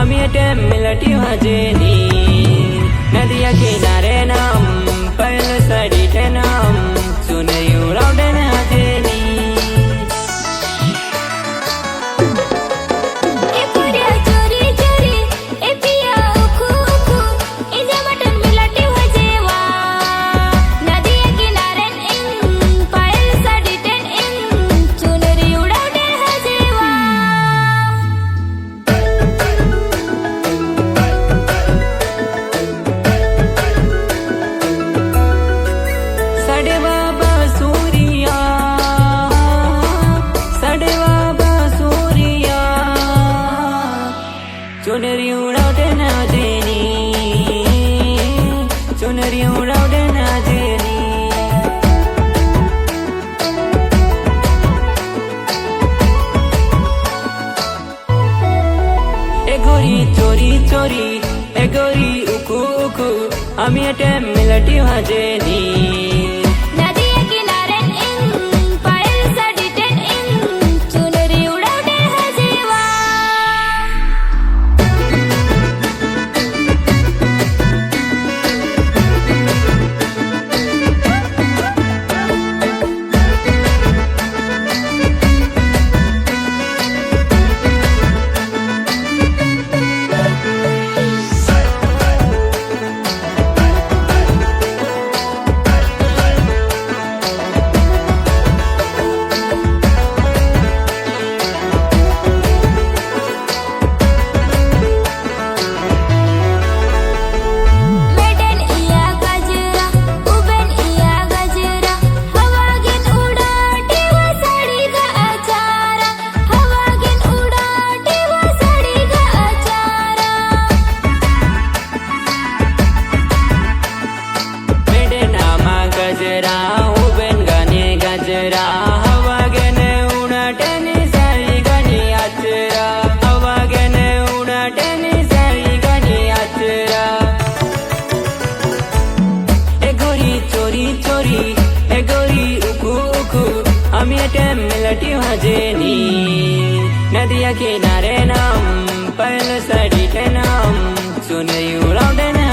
আমি এটা মিলটি হাজেনি नदिया किनारे नाम पहले साड़ी टे नाम सुने उड़ाउडे ना जेनी ए पुरिया चोरी चोरी ए पिया उखु उखु ए जमटन मिलाटी वजेवा नदिया किनारे इन पहले साड़ी टे इन सुने उड़ाउडे हजेवा चुनरी उड़ाउडे ना जेनी चुनरी उड़ाउडे ना जेनी ए गोरी चोरी चोरी ए गोरी उकू उकू আমি এটা মিলটি হাজেনি नदिया किनारे इन पहले साड़ी टे इन सुने उड़ाउडे हजेवा मिलटी हाजेनी नदिया किनारे नाम पहले साड़ी टे नाम सुने उड़ाउडे ना